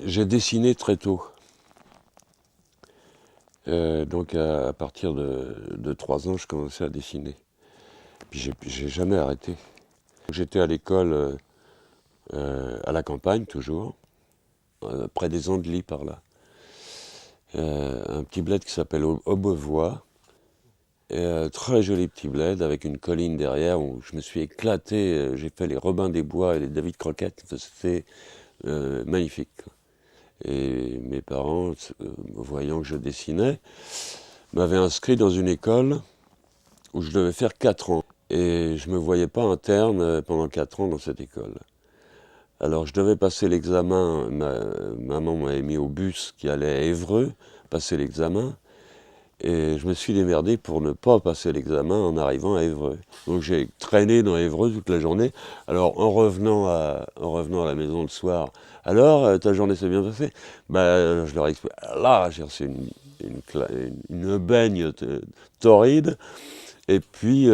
J'ai dessiné très tôt. Donc à partir de 3 ans, je commençais à dessiner. Puis j'ai jamais arrêté. J'étais à l'école à la campagne toujours, près des Andelys par là. Un petit bled qui s'appelle Aubevoie. Très joli petit bled avec une colline derrière où je me suis éclaté. J'ai fait les Robins des Bois et les David Croquette. C'était magnifique. Et mes parents, voyant que je dessinais, m'avaient inscrit dans une école où je devais faire 4 ans. Et je ne me voyais pas interne pendant 4 ans dans cette école. Alors je devais passer l'examen, maman m'avait mis au bus qui allait à Évreux, passer l'examen, et je me suis démerdé pour ne pas passer l'examen en arrivant à Évreux. Donc j'ai traîné dans Évreux toute la journée. Alors en revenant à la maison le soir, alors ta journée s'est bien passée? Je leur ai expliqué, là j'ai reçu une baigne torride. Et puis,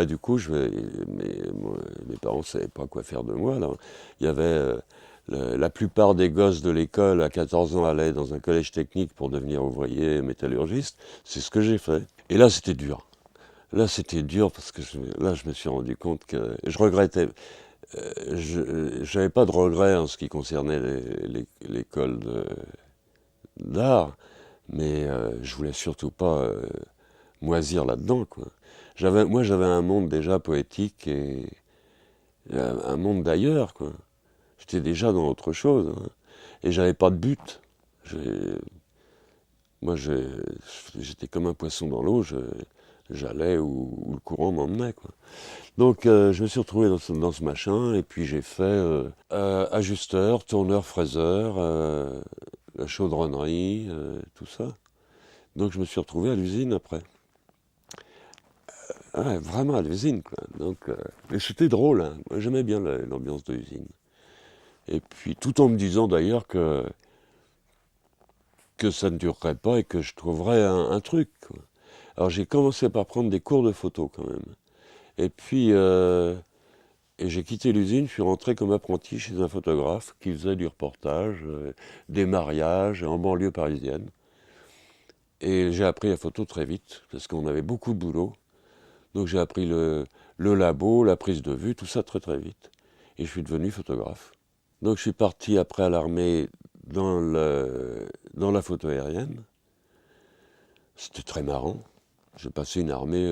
du coup, mes parents ne savaient pas quoi faire de moi. Là. Il y avait la plupart des gosses de l'école à 14 ans allaient dans un collège technique pour devenir ouvrier métallurgiste. C'est ce que j'ai fait. Et là, c'était dur. Là, c'était dur parce que là, je me suis rendu compte que je regrettais. Je n'avais pas de regrets en ce qui concernait l'école d'art, mais je voulais surtout pas moisir là-dedans, quoi. Moi, j'avais un monde déjà poétique et un monde d'ailleurs, quoi. J'étais déjà dans autre chose, hein. Et j'avais pas de but. J'ai- Moi, j'étais comme un poisson dans l'eau. J'allais où le courant m'emmenait, quoi. Donc, je me suis retrouvé dans ce machin et puis j'ai fait ajusteur, tourneur, fraiseur, la chaudronnerie, tout ça. Donc, je me suis retrouvé à l'usine après. Ah ouais, vraiment à l'usine, quoi. Donc, mais c'était drôle, hein. Moi, j'aimais bien l'ambiance de l'usine. Et puis, tout en me disant d'ailleurs que ça ne durerait pas et que je trouverais un truc, quoi. Alors, j'ai commencé par prendre des cours de photo, quand même. Et puis, et j'ai quitté l'usine, je suis rentré comme apprenti chez un photographe qui faisait du reportage, des mariages en banlieue parisienne. Et j'ai appris la photo très vite, parce qu'on avait beaucoup de boulot. Donc j'ai appris le labo, la prise de vue, tout ça très très vite. Et je suis devenu photographe. Donc je suis parti après à l'armée dans la photo aérienne. C'était très marrant. J'ai passé une armée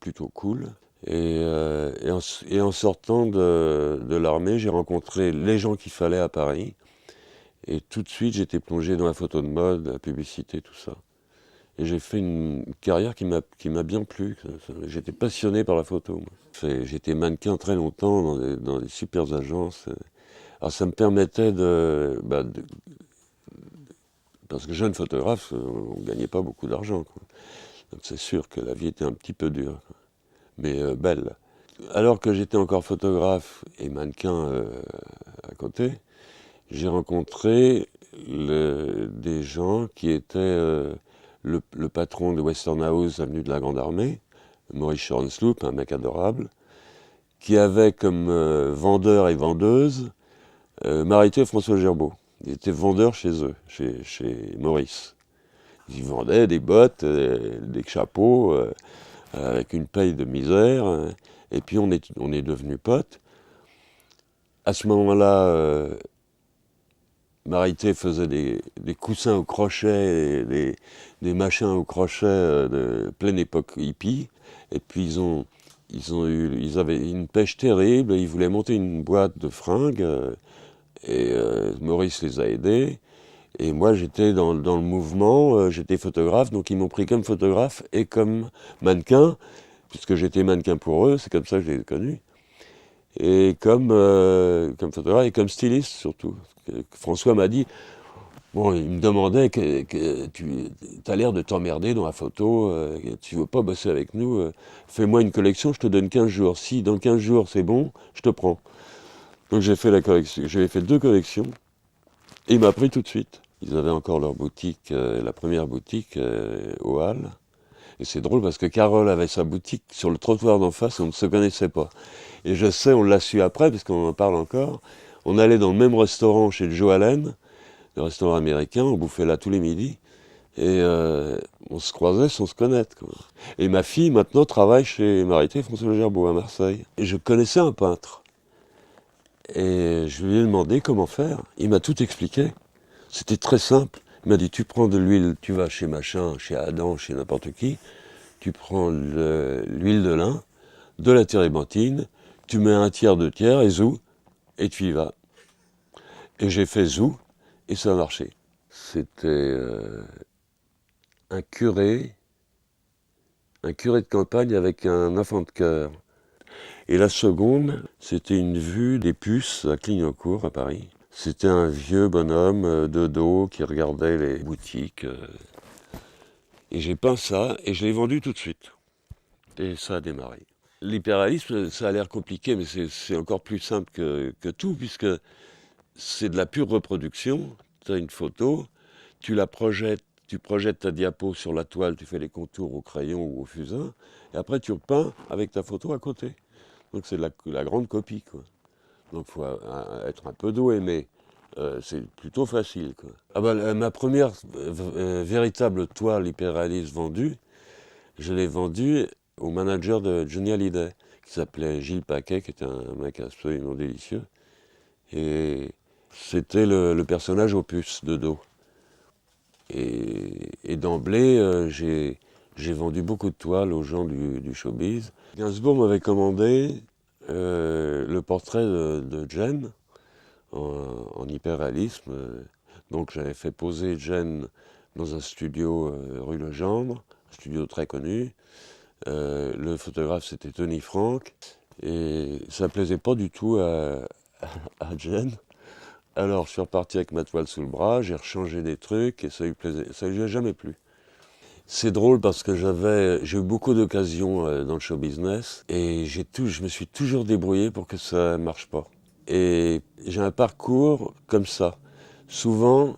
plutôt cool. Et en sortant de l'armée, j'ai rencontré les gens qu'il fallait à Paris. Et tout de suite, j'étais plongé dans la photo de mode, la publicité, tout ça. Et j'ai fait une carrière qui m'a bien plu. J'étais passionné par la photo, moi. J'étais mannequin très longtemps dans des super agences. Alors ça me permettait parce que jeune photographe, on ne gagnait pas beaucoup d'argent, quoi. Donc c'est sûr que la vie était un petit peu dure, quoi. Mais belle. Alors que j'étais encore photographe et mannequin à côté, j'ai rencontré des gens qui étaient le patron de Western House, avenue de la Grande Armée, Maurice Schornsloop, un mec adorable, qui avait comme vendeur et vendeuse Marité et François Gerbeau. Ils étaient vendeurs chez eux, chez Maurice. Ils vendaient des bottes, des chapeaux, avec une paye de misère. Et puis on est devenus potes. À ce moment-là, Marité faisait des coussins au crochet, des machins au crochet de pleine époque hippie. Et puis ils avaient une pêche terrible. Ils voulaient monter une boîte de fringues. Maurice les a aidés. Et moi, j'étais dans le mouvement. J'étais photographe. Donc ils m'ont pris comme photographe et comme mannequin, puisque j'étais mannequin pour eux. C'est comme ça que je les ai connus. Et comme photographe et comme styliste surtout. François m'a dit, bon, il me demandait que tu as l'air de t'emmerder dans la photo, tu veux pas bosser avec nous, fais-moi une collection, je te donne 15 jours. Si dans 15 jours c'est bon, je te prends. Donc j'ai fait la collection, j'avais fait 2 collections, et il m'a pris tout de suite. Ils avaient encore leur boutique, la première boutique au Hall. Et c'est drôle parce que Carole avait sa boutique sur le trottoir d'en face, on ne se connaissait pas. Et je sais, on l'a su après, parce qu'on en parle encore, on allait dans le même restaurant chez Joe Allen, le restaurant américain, on bouffait là tous les midis. Et on se croisait sans se connaître, quoi. Et ma fille, maintenant, travaille chez Marité François Gerbeau à Marseille. Et je connaissais un peintre. Et je lui ai demandé comment faire. Il m'a tout expliqué. C'était très simple. Il m'a dit, tu prends de l'huile, tu vas chez machin, chez Adam, chez n'importe qui. Tu prends l'huile de lin, de la térébenthine, tu mets un tiers, deux tiers, et zou, et tu y vas. Et j'ai fait zou, et ça a marché. C'était un curé de campagne avec un enfant de chœur. Et la seconde, c'était une vue des Puces à Clignancourt, à Paris. C'était un vieux bonhomme de dos qui regardait les boutiques. Et j'ai peint ça, et je l'ai vendu tout de suite. Et ça a démarré. L'hyperréalisme, ça a l'air compliqué, mais c'est encore plus simple que tout, puisque c'est de la pure reproduction. Tu as une photo, tu la projettes, tu projettes ta diapo sur la toile, tu fais les contours au crayon ou au fusain, et après tu repeins avec ta photo à côté. Donc c'est la grande copie, quoi. Donc il faut être un peu doué, mais c'est plutôt facile, quoi. Ah bah, ma première véritable toile hyperréaliste vendue, je l'ai vendue au manager de Johnny Hallyday, qui s'appelait Gilles Paquet, qui était un mec absolument délicieux. Et c'était le personnage Opus de dos. Et d'emblée, j'ai vendu beaucoup de toiles aux gens du showbiz. Gainsbourg m'avait commandé le portrait de Jane en hyperréalisme. Donc j'avais fait poser Jane dans un studio rue Legendre, un studio très connu. Le photographe c'était Tony Frank. Et ça plaisait pas du tout à Jane. Alors je suis reparti avec ma toile sous le bras, j'ai rechangé des trucs et ça lui a jamais plu. C'est drôle parce que j'ai eu beaucoup d'occasions dans le show business et je me suis toujours débrouillé pour que ça marche pas. Et j'ai un parcours comme ça. Souvent,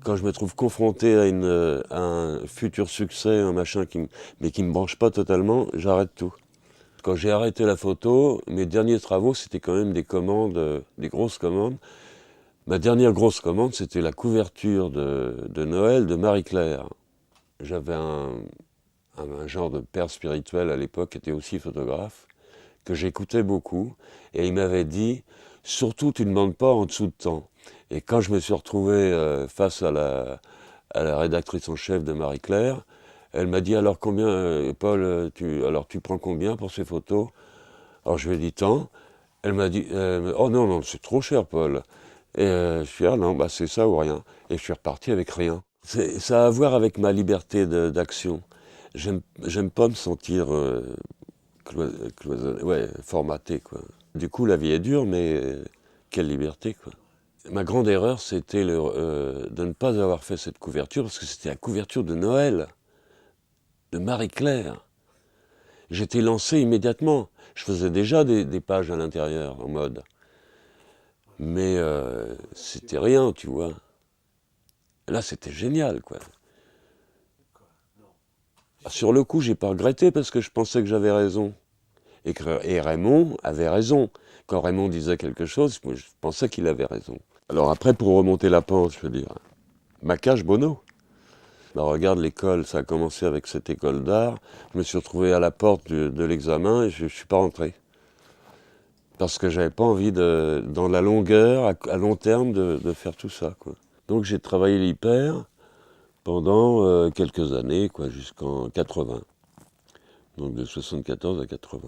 quand je me trouve confronté à un futur succès, un machin mais qui me branche pas totalement, j'arrête tout. Quand j'ai arrêté la photo, mes derniers travaux, c'était quand même des commandes, des grosses commandes. Ma dernière grosse commande, c'était la couverture de Noël de Marie-Claire. J'avais un genre de père spirituel à l'époque qui était aussi photographe, que j'écoutais beaucoup, et il m'avait dit, surtout tu ne demandes pas en dessous de temps. Et quand je me suis retrouvé face à la rédactrice en chef de Marie-Claire, elle m'a dit, alors combien, Paul, tu prends combien pour ces photos? Alors je lui ai dit tant. Elle m'a dit, oh non, non, c'est trop cher, Paul. Et je suis dit, ah non, bah c'est ça ou rien. Et je suis reparti avec rien. Ça a à voir avec ma liberté d'action. J'aime pas me sentir formaté, quoi. Du coup, la vie est dure, mais quelle liberté, quoi. Ma grande erreur, c'était de ne pas avoir fait cette couverture, parce que c'était la couverture de Noël, de Marie-Claire. J'étais lancé immédiatement. Je faisais déjà des pages à l'intérieur, en mode. Mais c'était rien, tu vois. Là, c'était génial, quoi. Sur le coup, j'ai pas regretté parce que je pensais que j'avais raison. Et Raymond avait raison. Quand Raymond disait quelque chose, moi, je pensais qu'il avait raison. Alors après, pour remonter la pente, je veux dire, Macache Bono. Bah, regarde l'école, ça a commencé avec cette école d'art. Je me suis retrouvé à la porte de l'examen et je ne suis pas rentré. Parce que j'avais pas envie, dans la longueur, à long terme, de faire tout ça, quoi. Donc j'ai travaillé l'hyper pendant quelques années, quoi, jusqu'en 80. Donc de 74 à 80.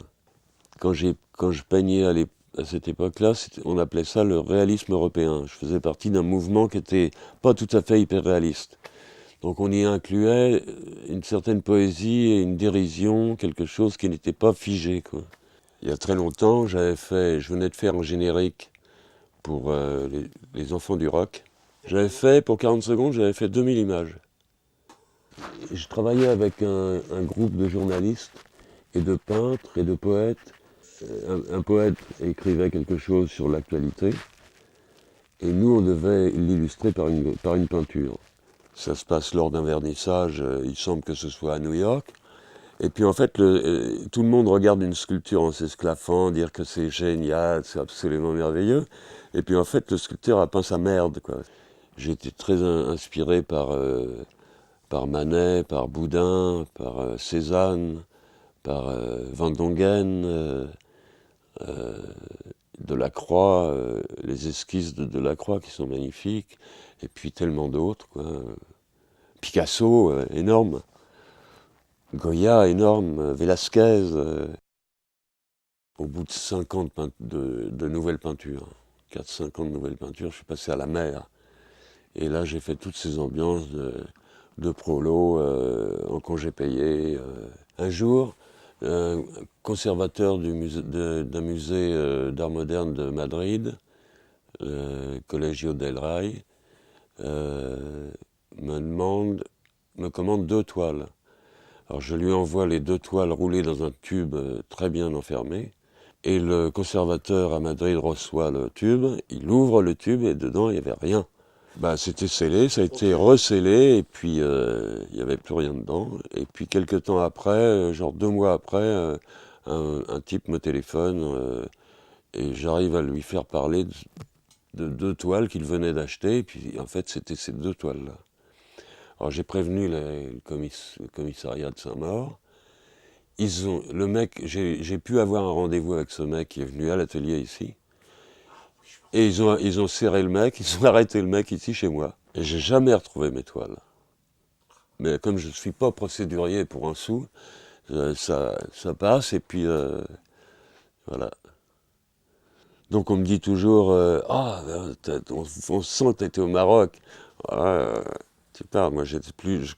Quand je peignais à cette époque-là, on appelait ça le réalisme européen. Je faisais partie d'un mouvement qui était pas tout à fait hyper réaliste. Donc on y incluait une certaine poésie et une dérision, quelque chose qui n'était pas figé, quoi. Il y a très longtemps, je venais de faire un générique pour les enfants du rock. J'avais fait, pour 40 secondes, j'avais fait 2000 images. Je travaillais avec un groupe de journalistes et de peintres et de poètes. Un poète écrivait quelque chose sur l'actualité et nous, on devait l'illustrer par une peinture. Ça se passe lors d'un vernissage, il semble que ce soit à New York. Et puis en fait, tout le monde regarde une sculpture en s'esclaffant, dire que c'est génial, c'est absolument merveilleux. Et puis en fait, le sculpteur a peint sa merde, quoi. J'ai été très inspiré par Manet, par Boudin, par Cézanne, par Van Dongen, Delacroix, les esquisses de Delacroix qui sont magnifiques, et puis tellement d'autres, quoi. Picasso, énorme. Goya, énorme. Velázquez. Au bout de 5 ans de nouvelles peintures, 4-5 ans de nouvelles peintures, je suis passé à la mer. Et là, j'ai fait toutes ces ambiances de prolo, en congé payé. Un jour, un conservateur d'un musée d'art moderne de Madrid, Colegio del Rey, me commande 2 toiles. Alors je lui envoie les 2 toiles roulées dans un tube très bien enfermé. Et le conservateur à Madrid reçoit le tube, il ouvre le tube et dedans il n'y avait rien. Bah, c'était scellé, ça a été recellé et puis il n'y avait plus rien dedans. Et puis quelques temps après, genre 2 mois après, un type me téléphone et j'arrive à lui faire parler de 2 toiles qu'il venait d'acheter. Et puis en fait c'était ces 2 toiles-là. Alors j'ai prévenu le commissariat de Saint-Maur. Le mec, j'ai pu avoir un rendez-vous avec ce mec qui est venu à l'atelier ici. Et ils ont serré le mec, ils ont arrêté le mec ici chez moi. Et j'ai jamais retrouvé mes toiles. Mais comme je ne suis pas procédurier pour un sou, ça passe et puis voilà. Donc on me dit toujours ah, on sent que tu étais au Maroc. Ah, tu parles, moi je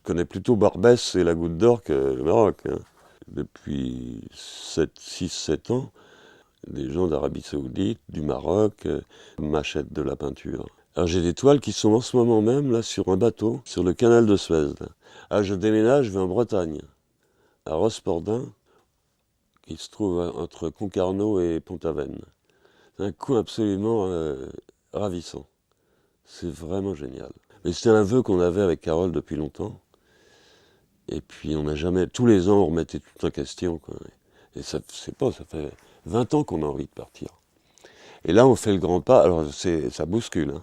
connais plutôt Barbès et la Goutte d'Or que le Maroc. Hein. Depuis 6-7 ans, des gens d'Arabie Saoudite, du Maroc, m'achètent de la peinture. Alors j'ai des toiles qui sont en ce moment même là sur un bateau, sur le canal de Suez. Là. Ah, je déménage, je vais en Bretagne, à Rospordin, qui se trouve entre Concarneau et Pont-Aven. C'est un coin absolument ravissant. C'est vraiment génial. Et c'était un vœu qu'on avait avec Carole depuis longtemps. Et puis on n'a jamais... Tous les ans, on remettait tout en question. Quoi. Et ça fait 20 ans qu'on a envie de partir. Et là, on fait le grand pas. Alors, ça bouscule. Hein.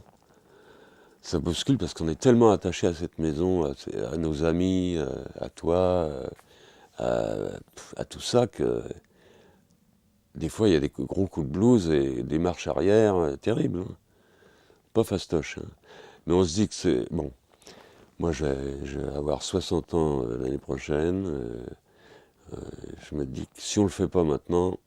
Ça bouscule parce qu'on est tellement attaché à cette maison, à nos amis, à toi, à tout ça, que des fois, il y a des gros coups de blues et des marches arrière terribles. Hein. Pas fastoche. Hein. Mais on se dit que c'est... Bon, moi, je vais avoir 60 ans l'année prochaine. Je me dis que si on le fait pas maintenant,